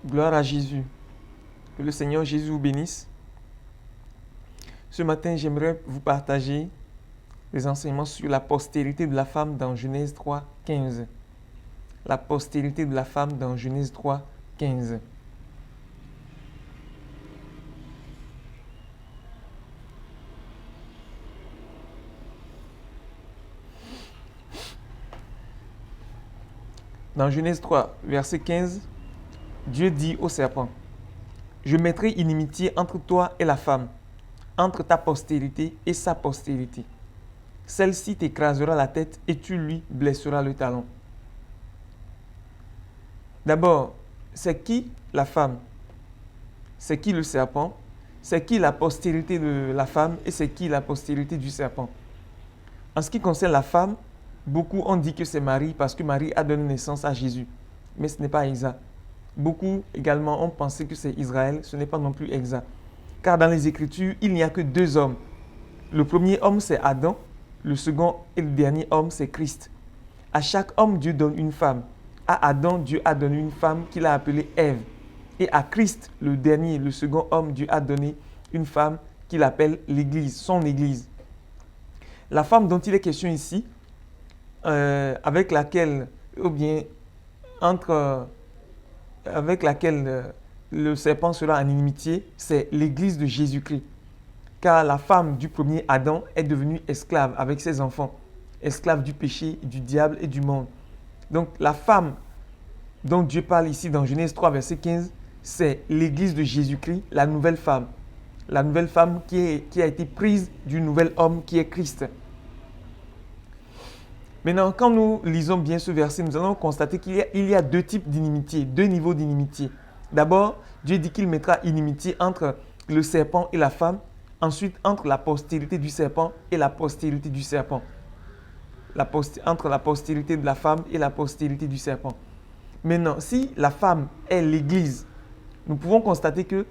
Gloire à Jésus. Que le Seigneur Jésus vous bénisse. Ce matin, j'aimerais vous partager les enseignements sur la postérité de la femme dans Genèse 3, 15. La postérité de la femme dans Genèse 3, 15. Dans Genèse 3, verset 15, Dieu dit au serpent, « Je mettrai inimitié entre toi et la femme, entre ta postérité et sa postérité. Celle-ci t'écrasera la tête et tu lui blesseras le talon. » D'abord, c'est qui la femme? C'est qui le serpent? C'est qui la postérité de la femme et c'est qui la postérité du serpent? En ce qui concerne la femme, beaucoup ont dit que c'est Marie parce que Marie a donné naissance à Jésus. Mais ce n'est pas exact. Beaucoup également ont pensé que c'est Israël. Ce n'est pas non plus exact. Car dans les Écritures, il n'y a que deux hommes. Le premier homme, c'est Adam. Le second et le dernier homme, c'est Christ. À chaque homme, Dieu donne une femme. À Adam, Dieu a donné une femme qu'il a appelée Ève. Et à Christ, le dernier, le second homme, Dieu a donné une femme qu'il appelle l'Église, son Église. La femme dont il est question ici, avec laquelle le serpent sera en inimitié, c'est l'Église de Jésus-Christ. Car la femme du premier Adam est devenue esclave avec ses enfants, esclave du péché, du diable et du monde. Donc la femme dont Dieu parle ici dans Genèse 3, verset 15, c'est l'Église de Jésus-Christ, la nouvelle femme. La nouvelle femme qui a été prise du nouvel homme qui est Christ. Maintenant, quand nous lisons bien ce verset, nous allons constater qu'il y a deux types d'inimitié, deux niveaux d'inimitié. D'abord, Dieu dit qu'il mettra inimitié entre le serpent et la femme. Ensuite, entre la postérité du serpent et la postérité du serpent. Entre la postérité de la femme et la postérité du serpent. Maintenant, si la femme est l'Église, nous pouvons constater que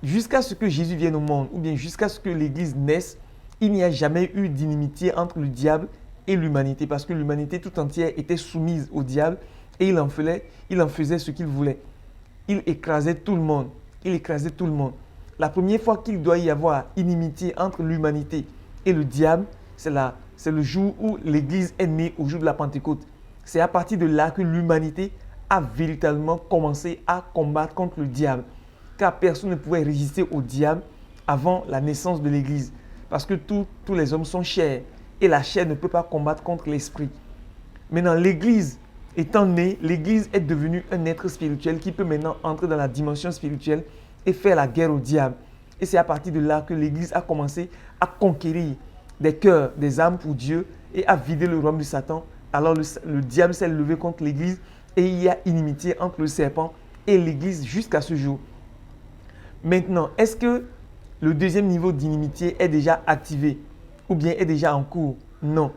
jusqu'à ce que Jésus vienne au monde, ou bien jusqu'à ce que l'Église naisse, il n'y a jamais eu d'inimitié entre le diable et l'humanité, parce que l'humanité tout entière était soumise au diable et il en faisait ce qu'il voulait. Il écrasait tout le monde. La première fois qu'il doit y avoir inimitié entre l'humanité et le diable, c'est le jour où l'Église est née, au jour de la Pentecôte. C'est à partir de là que l'humanité a véritablement commencé à combattre contre le diable. Car personne ne pouvait résister au diable avant la naissance de l'Église. Parce que tous les hommes sont chairs. Et la chair ne peut pas combattre contre l'esprit. Maintenant, l'Église étant née, l'Église est devenue un être spirituel qui peut maintenant entrer dans la dimension spirituelle et faire la guerre au diable. Et c'est à partir de là que l'Église a commencé à conquérir des cœurs, des âmes pour Dieu et à vider le royaume de Satan. Alors le diable s'est levé contre l'Église et il y a inimitié entre le serpent et l'Église jusqu'à ce jour. Maintenant, est-ce que le deuxième niveau d'inimitié est déjà activé ou bien est déjà en cours? Non.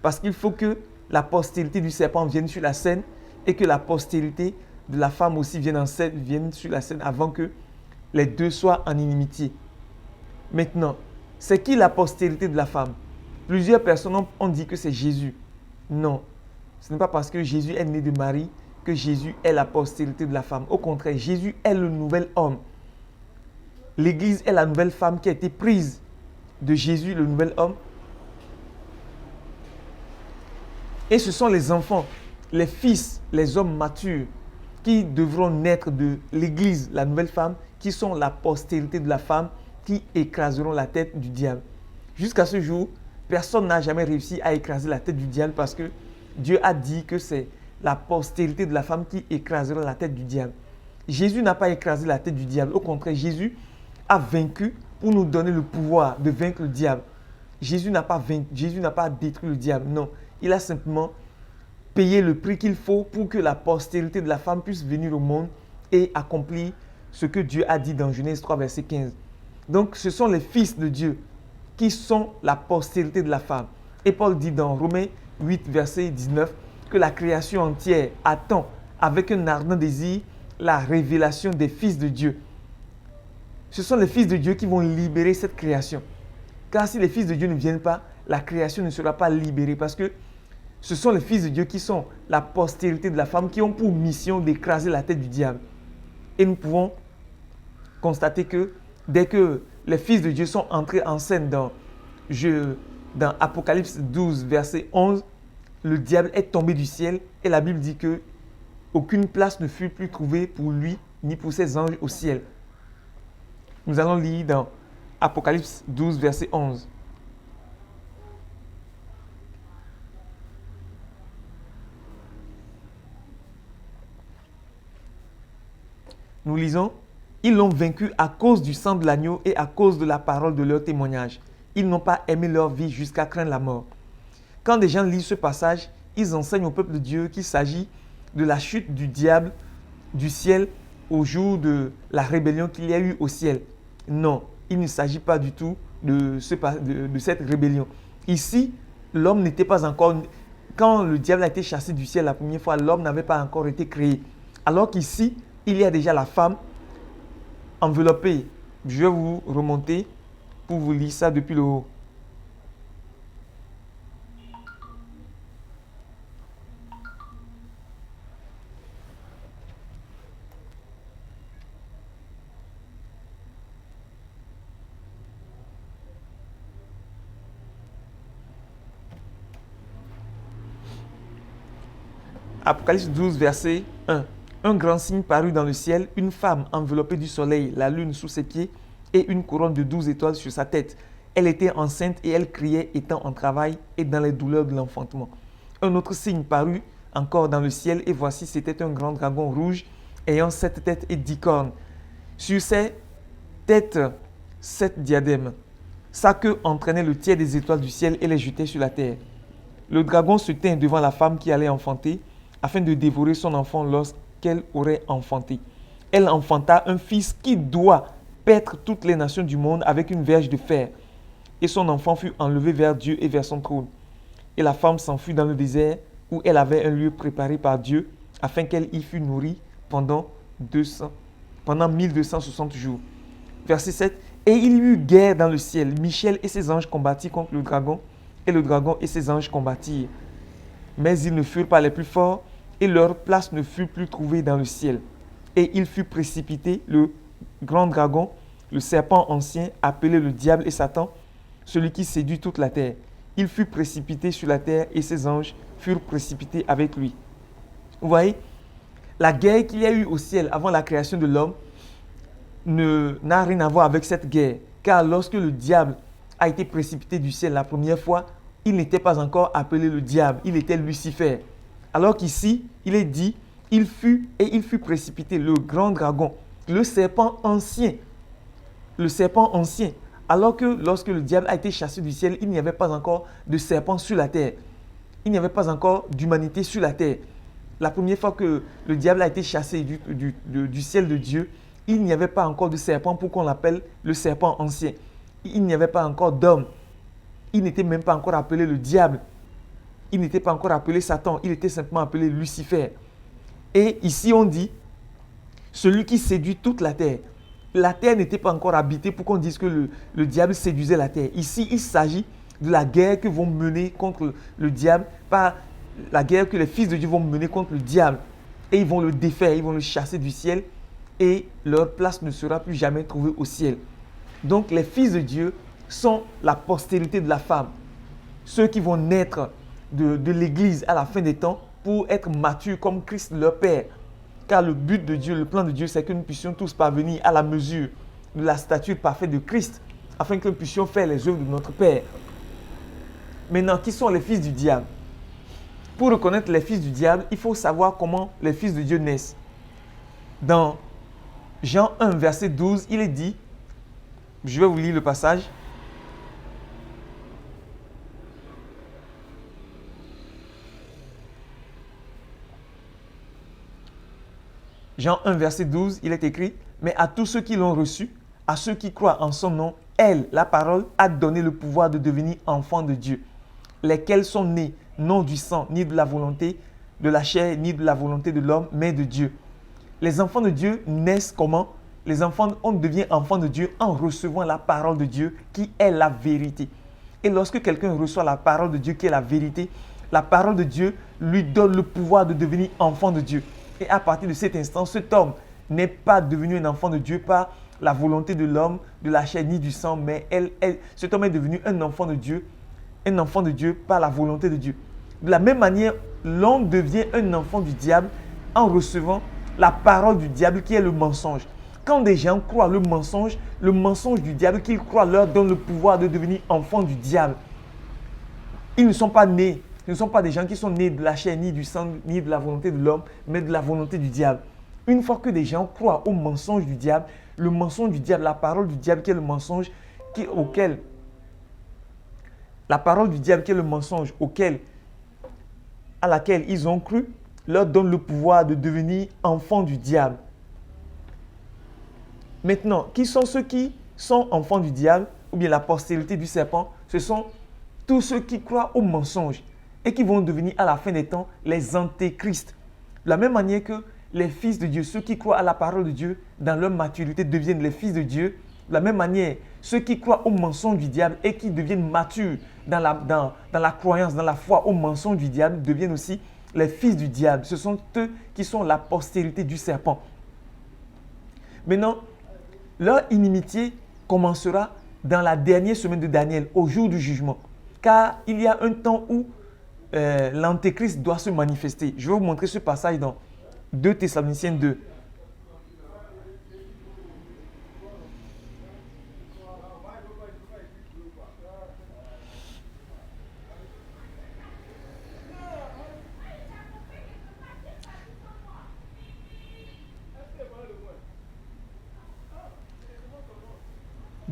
Parce qu'il faut que la postérité du serpent vienne sur la scène et que la postérité de la femme aussi vienne sur la scène avant que les deux soient en inimitié. Maintenant, c'est qui la postérité de la femme? Plusieurs personnes ont dit que c'est Jésus. Non. Ce n'est pas parce que Jésus est né de Marie que Jésus est la postérité de la femme. Au contraire, Jésus est le nouvel homme. L'Église est la nouvelle femme qui a été prise de Jésus, le nouvel homme. Et ce sont les enfants, les fils, les hommes matures qui devront naître de l'Église, la nouvelle femme, qui sont la postérité de la femme, qui écraseront la tête du diable. Jusqu'à ce jour, personne n'a jamais réussi à écraser la tête du diable parce que Dieu a dit que c'est la postérité de la femme qui écrasera la tête du diable. Jésus n'a pas écrasé la tête du diable. Au contraire, Jésus a vaincu pour nous donner le pouvoir de vaincre le diable. Jésus n'a pas détruit le diable. Non, il a simplement payé le prix qu'il faut pour que la postérité de la femme puisse venir au monde et accomplir ce que Dieu a dit dans Genèse 3, verset 15. Donc, ce sont les fils de Dieu qui sont la postérité de la femme. Et Paul dit dans Romains 8, verset 19, que la création entière attend avec un ardent désir la révélation des fils de Dieu. Ce sont les fils de Dieu qui vont libérer cette création. Car si les fils de Dieu ne viennent pas, la création ne sera pas libérée parce que ce sont les fils de Dieu qui sont la postérité de la femme qui ont pour mission d'écraser la tête du diable. Et nous pouvons constater que dès que les fils de Dieu sont entrés en scène dans Apocalypse 12, verset 11, le diable est tombé du ciel et la Bible dit que aucune place ne fut plus trouvée pour lui ni pour ses anges au ciel. Nous allons lire dans Apocalypse 12, verset 11. Nous lisons, « Ils l'ont vaincu à cause du sang de l'agneau et à cause de la parole de leur témoignage. Ils n'ont pas aimé leur vie jusqu'à craindre la mort. » Quand des gens lisent ce passage, ils enseignent au peuple de Dieu qu'il s'agit de la chute du diable du ciel au jour de la rébellion qu'il y a eu au ciel. Non, il ne s'agit pas du tout de cette rébellion. Ici, l'homme n'était pas encore... Quand le diable a été chassé du ciel la première fois, l'homme n'avait pas encore été créé. Alors qu'ici, il y a déjà la femme enveloppée. Je vais vous remonter pour vous lire ça depuis le haut. Apocalypse 12, verset 1. Un grand signe parut dans le ciel, une femme enveloppée du soleil, la lune sous ses pieds et une couronne de 12 étoiles sur sa tête. Elle était enceinte et elle criait étant en travail et dans les douleurs de l'enfantement. Un autre signe parut encore dans le ciel et voici c'était un grand dragon rouge ayant 7 têtes et 10 cornes. Sur ses têtes 7 diadèmes. Sa queue entraînait le tiers des étoiles du ciel et les jetait sur la terre. Le dragon se tint devant la femme qui allait enfanter afin de dévorer son enfant lorsqu'elle aurait enfanté. Elle enfanta un fils qui doit paître toutes les nations du monde avec une verge de fer. Et son enfant fut enlevé vers Dieu et vers son trône. Et la femme s'enfuit dans le désert où elle avait un lieu préparé par Dieu afin qu'elle y fût nourrie pendant 1260 jours. Verset 7. Et il y eut guerre dans le ciel. Michel et ses anges combattirent contre le dragon et le dragon et ses anges combattirent. Mais ils ne furent pas les plus forts et leur place ne fut plus trouvée dans le ciel. Et il fut précipité, le grand dragon, le serpent ancien, appelé le diable et Satan, celui qui séduit toute la terre. Il fut précipité sur la terre et ses anges furent précipités avec lui. Vous voyez, la guerre qu'il y a eu au ciel avant la création de l'homme n'a rien à voir avec cette guerre. Car lorsque le diable a été précipité du ciel la première fois, il n'était pas encore appelé le diable, il était Lucifer. Alors qu'ici, il est dit, il fut précipité, le grand dragon, le serpent ancien. Le serpent ancien. Alors que lorsque le diable a été chassé du ciel, il n'y avait pas encore de serpent sur la terre. Il n'y avait pas encore d'humanité sur la terre. La première fois que le diable a été chassé du ciel de Dieu, il n'y avait pas encore de serpent pour qu'on l'appelle le serpent ancien. Il n'y avait pas encore d'homme. Il n'était même pas encore appelé le diable. Il n'était pas encore appelé Satan. Il était simplement appelé Lucifer. Et ici on dit, celui qui séduit toute la terre. La terre n'était pas encore habitée pour qu'on dise que le diable séduisait la terre. Ici, il s'agit de la guerre que vont mener contre le diable, pas la guerre que les fils de Dieu vont mener contre le diable. Et ils vont le défaire, ils vont le chasser du ciel et leur place ne sera plus jamais trouvée au ciel. Donc les fils de Dieu sont la postérité de la femme. Ceux qui vont naître de l'Église à la fin des temps pour être matures comme Christ leur Père. Car le but de Dieu, le plan de Dieu, c'est que nous puissions tous parvenir à la mesure de la stature parfaite de Christ, afin que nous puissions faire les œuvres de notre Père. Maintenant, qui sont les fils du diable? Pour reconnaître les fils du diable, il faut savoir comment les fils de Dieu naissent. Dans Jean 1, verset 12, il est dit, je vais vous lire le passage. Jean 1, verset 12, il est écrit, « Mais à tous ceux qui l'ont reçu, à ceux qui croient en son nom, elle, la parole, a donné le pouvoir de devenir enfants de Dieu, lesquels sont nés, non du sang, ni de la volonté de la chair, ni de la volonté de l'homme, mais de Dieu. » Les enfants de Dieu naissent comment? On devient enfant de Dieu en recevant la parole de Dieu qui est la vérité. Et lorsque quelqu'un reçoit la parole de Dieu qui est la vérité, la parole de Dieu lui donne le pouvoir de devenir enfant de Dieu. Et à partir de cet instant, cet homme n'est pas devenu un enfant de Dieu par la volonté de l'homme, de la chair ni du sang, mais cet homme est devenu un enfant de Dieu par la volonté de Dieu. De la même manière, l'homme devient un enfant du diable en recevant la parole du diable qui est le mensonge. Quand des gens croient le mensonge du diable qu'ils croient leur donne le pouvoir de devenir enfants du diable. Ils ne sont pas nés, ce ne sont pas des gens qui sont nés de la chair, ni du sang, ni de la volonté de l'homme, mais de la volonté du diable. Une fois que des gens croient au mensonge du diable, le mensonge du diable, la parole du diable qui est le mensonge, à laquelle ils ont cru, leur donne le pouvoir de devenir enfants du diable. Maintenant, qui sont ceux qui sont enfants du diable, ou bien la postérité du serpent? Ce sont tous ceux qui croient au mensonge et qui vont devenir à la fin des temps les antéchrists. De la même manière que les fils de Dieu, ceux qui croient à la parole de Dieu, dans leur maturité deviennent les fils de Dieu. De la même manière, ceux qui croient au mensonge du diable et qui deviennent matures dans la croyance, dans la foi au mensonge du diable, deviennent aussi les fils du diable. Ce sont eux qui sont la postérité du serpent. Maintenant, leur inimitié commencera dans la dernière semaine de Daniel, au jour du jugement. Car il y a un temps où l'antéchrist doit se manifester. Je vais vous montrer ce passage dans 2 Thessaloniciens 2.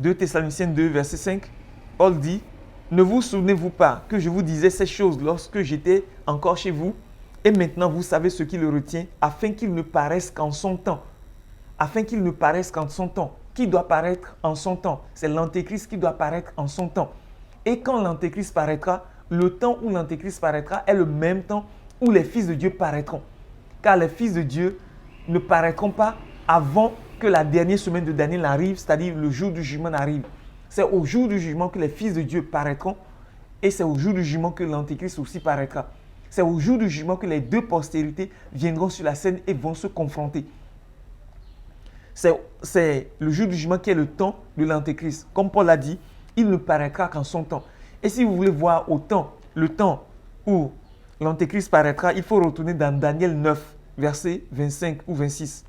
« 2 Thessaloniciens 2, verset 5, Paul dit, « Ne vous souvenez-vous pas que je vous disais ces choses lorsque j'étais encore chez vous, et maintenant vous savez ce qui le retient, afin qu'il ne paraisse qu'en son temps. » Afin qu'il ne paraisse qu'en son temps. Qui doit paraître en son temps? C'est l'antéchrist qui doit paraître en son temps. Et quand l'antéchrist paraîtra, le temps où l'antéchrist paraîtra est le même temps où les fils de Dieu paraîtront. Car les fils de Dieu ne paraîtront pas avant que la dernière semaine de Daniel arrive, c'est-à-dire le jour du jugement arrive. C'est au jour du jugement que les fils de Dieu paraîtront et c'est au jour du jugement que l'antéchrist aussi paraîtra. C'est au jour du jugement que les deux postérités viendront sur la scène et vont se confronter. C'est le jour du jugement qui est le temps de l'antéchrist. Comme Paul l'a dit, il ne paraîtra qu'en son temps. Et si vous voulez voir le temps où l'antéchrist paraîtra, il faut retourner dans Daniel 9, verset 25 ou 26.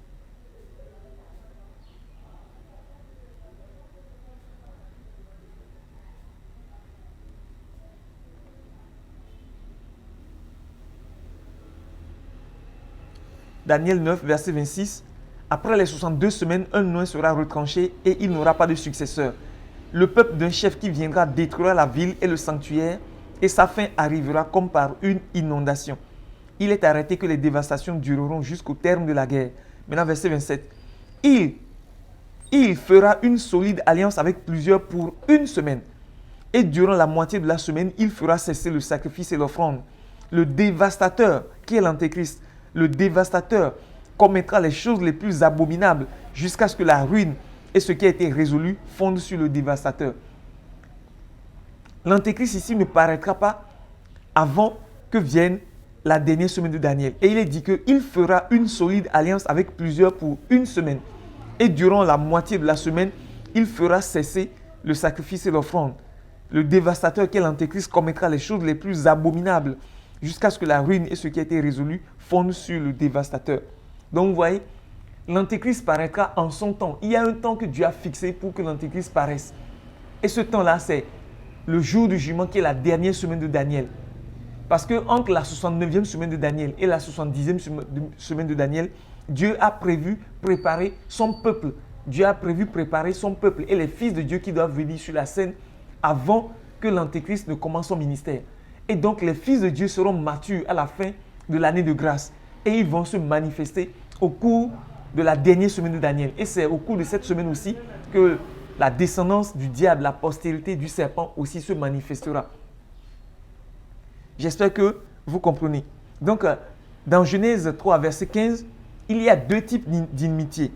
Daniel 9, verset 26. Après les 62 semaines, un oint sera retranché et il n'aura pas de successeur. Le peuple d'un chef qui viendra détruire la ville et le sanctuaire, et sa fin arrivera comme par une inondation. Il est arrêté que les dévastations dureront jusqu'au terme de la guerre. Maintenant, verset 27. Il fera une solide alliance avec plusieurs pour une semaine. Et durant la moitié de la semaine, il fera cesser le sacrifice et l'offrande. Le dévastateur, qui est l'antéchrist, le dévastateur commettra les choses les plus abominables jusqu'à ce que la ruine et ce qui a été résolu fondent sur le dévastateur. L'antéchrist ici ne paraîtra pas avant que vienne la dernière semaine de Daniel. Et il est dit qu'il fera une solide alliance avec plusieurs pour une semaine. Et durant la moitié de la semaine, il fera cesser le sacrifice et l'offrande. Le dévastateur qui est l'antéchrist commettra les choses les plus abominables jusqu'à ce que la ruine et ce qui a été résolu fondent sur le dévastateur. Donc vous voyez, l'antéchrist paraîtra en son temps. Il y a un temps que Dieu a fixé pour que l'antéchrist paraisse. Et ce temps-là, c'est le jour du jugement qui est la dernière semaine de Daniel. Parce que entre la 69e semaine de Daniel et la 70e semaine de Daniel, Dieu a prévu préparer son peuple. Dieu a prévu préparer son peuple et les fils de Dieu qui doivent venir sur la scène avant que l'antéchrist ne commence son ministère. Et donc les fils de Dieu seront matures à la fin de l'année de grâce. Et ils vont se manifester au cours de la dernière semaine de Daniel. Et c'est au cours de cette semaine aussi que la descendance du diable, la postérité du serpent aussi se manifestera. J'espère que vous comprenez. Donc, dans Genèse 3, verset 15, il y a deux types d'inimitié.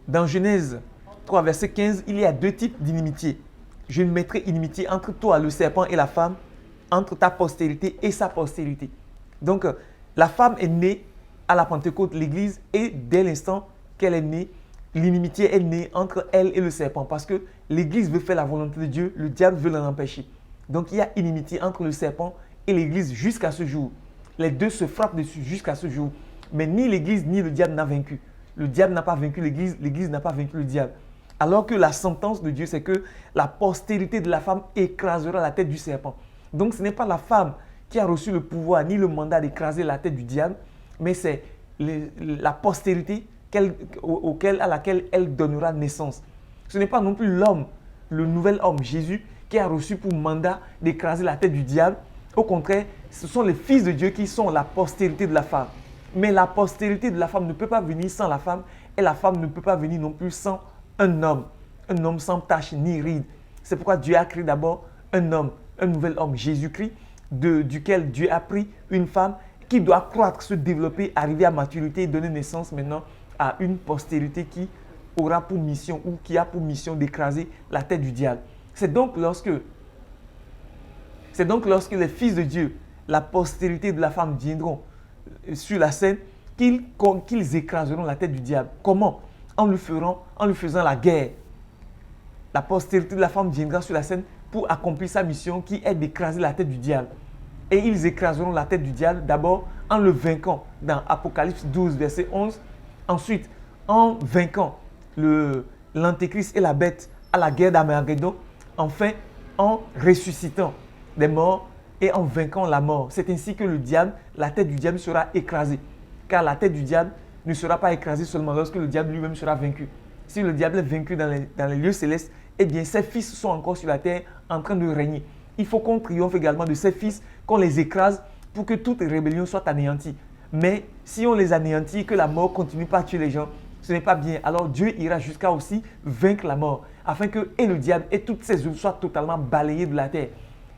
Dans Genèse 3, verset 15, il y a deux types d'inimitié. Je mettrai inimitié entre toi, le serpent, et la femme, entre ta postérité et sa postérité. Donc, la femme est née à la Pentecôte, l'Église, et dès l'instant qu'elle est née, l'inimitié est née entre elle et le serpent. Parce que l'Église veut faire la volonté de Dieu, le diable veut l'en empêcher. Donc, il y a inimitié entre le serpent et l'Église jusqu'à ce jour. Les deux se frappent dessus jusqu'à ce jour. Mais ni l'Église ni le diable n'a vaincu. Le diable n'a pas vaincu l'Église, l'Église n'a pas vaincu le diable. Alors que la sentence de Dieu, c'est que la postérité de la femme écrasera la tête du serpent. Donc, ce n'est pas la femme qui a reçu le pouvoir ni le mandat d'écraser la tête du diable, mais c'est la postérité à laquelle elle donnera naissance. Ce n'est pas non plus l'homme, le nouvel homme, Jésus, qui a reçu pour mandat d'écraser la tête du diable. Au contraire, ce sont les fils de Dieu qui sont la postérité de la femme. Mais la postérité de la femme ne peut pas venir sans la femme, et la femme ne peut pas venir non plus sans un homme sans tache ni ride. C'est pourquoi Dieu a créé d'abord un homme, un nouvel homme, Jésus-Christ, duquel Dieu a pris une femme qui doit croître, se développer, arriver à maturité et donner naissance maintenant à une postérité qui aura pour mission ou qui a pour mission d'écraser la tête du diable. C'est donc lorsque les fils de Dieu, la postérité de la femme viendront sur la scène, qu'ils écraseront la tête du diable. Comment? En lui faisant la guerre. La postérité de la femme viendra sur la scène pour accomplir sa mission qui est d'écraser la tête du diable. Et ils écraseront la tête du diable d'abord en le vainquant dans Apocalypse 12, verset 11. Ensuite, en vainquant l'Antéchrist et la bête à la guerre d'Armageddon. Enfin, en ressuscitant des morts et en vainquant la mort. C'est ainsi que le diable, la tête du diable sera écrasée. Car la tête du diable ne sera pas écrasée seulement lorsque le diable lui-même sera vaincu. Si le diable est vaincu dans les lieux célestes, eh bien ses fils sont encore sur la terre en train de régner. Il faut qu'on triomphe également de ses fils, qu'on les écrase pour que toute rébellion soit anéantie. Mais si on les anéantit et que la mort continue pas à tuer les gens, ce n'est pas bien. Alors Dieu ira jusqu'à aussi vaincre la mort, afin que et le diable et toutes ses œuvres soient totalement balayées de la terre.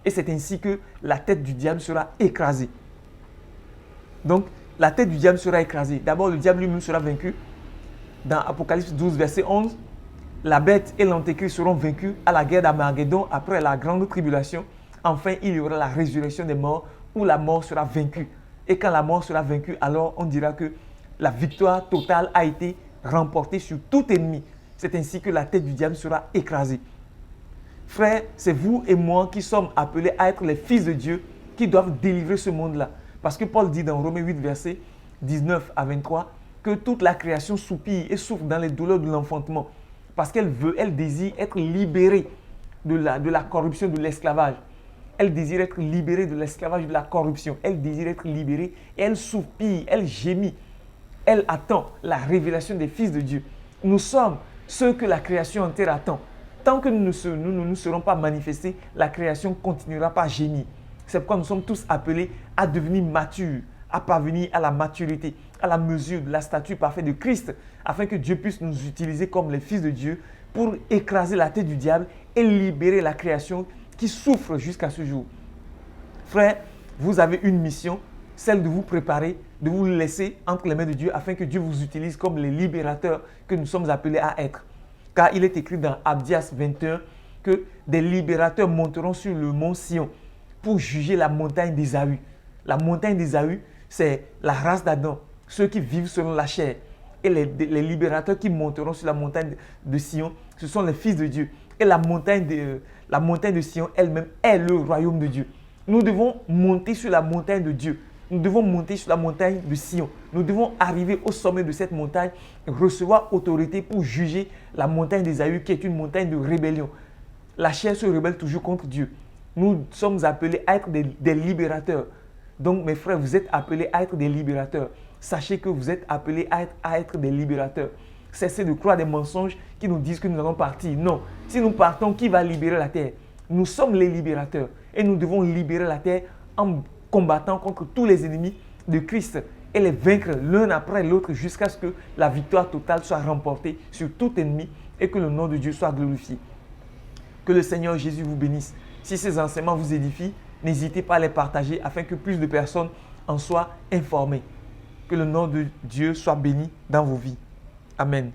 Et c'est ainsi que la tête du diable sera écrasée. Donc, la tête du diable sera écrasée. D'abord, le diable lui-même sera vaincu. Dans Apocalypse 12, verset 11, la bête et l'antéchrist seront vaincus à la guerre d'Armageddon après la grande tribulation. Enfin, il y aura la résurrection des morts où la mort sera vaincue. Et quand la mort sera vaincue, alors on dira que la victoire totale a été remportée sur tout ennemi. C'est ainsi que la tête du diable sera écrasée. Frères, c'est vous et moi qui sommes appelés à être les fils de Dieu qui doivent délivrer ce monde-là. Parce que Paul dit dans Romains 8, verset 19 à 23, que toute la création soupire et souffre dans les douleurs de l'enfantement. Parce elle désire être libérée de la corruption, de l'esclavage. Elle désire être libérée de l'esclavage, de la corruption. Elle désire être libérée et elle soupire, elle gémit. Elle attend la révélation des fils de Dieu. Nous sommes ceux que la création entière attend. Tant que nous ne serons pas manifestés, la création continuera pas à gémir. C'est pourquoi nous sommes tous appelés à devenir matures, à parvenir à la maturité, à la mesure de la stature parfaite de Christ, afin que Dieu puisse nous utiliser comme les fils de Dieu pour écraser la tête du diable et libérer la création qui souffre jusqu'à ce jour. Frères, vous avez une mission, celle de vous préparer, de vous laisser entre les mains de Dieu afin que Dieu vous utilise comme les libérateurs que nous sommes appelés à être. Car il est écrit dans Abdias 21 que des libérateurs monteront sur le mont Sion pour juger la montagne d'Ésaü. La montagne d'Ésaü, c'est la race d'Adam, ceux qui vivent selon la chair. Et les libérateurs qui monteront sur la montagne de Sion, ce sont les fils de Dieu. Et la montagne de Sion elle-même est le royaume de Dieu. Nous devons monter sur la montagne de Dieu. Nous devons monter sur la montagne de Sion. Nous devons arriver au sommet de cette montagne et recevoir autorité pour juger la montagne d'Ésaü qui est une montagne de rébellion. La chair se rebelle toujours contre Dieu. Nous sommes appelés à être des libérateurs. Donc mes frères, vous êtes appelés à être des libérateurs. Sachez que vous êtes appelés à être des libérateurs. Cessez de croire des mensonges qui nous disent que nous allons partir. Non, si nous partons, qui va libérer la terre? Nous sommes les libérateurs et nous devons libérer la terre en combattant contre tous les ennemis de Christ et les vaincre l'un après l'autre jusqu'à ce que la victoire totale soit remportée sur tout ennemi et que le nom de Dieu soit glorifié. Que le Seigneur Jésus vous bénisse. Si ces enseignements vous édifient, n'hésitez pas à les partager afin que plus de personnes en soient informées. Que le nom de Dieu soit béni dans vos vies. Amen.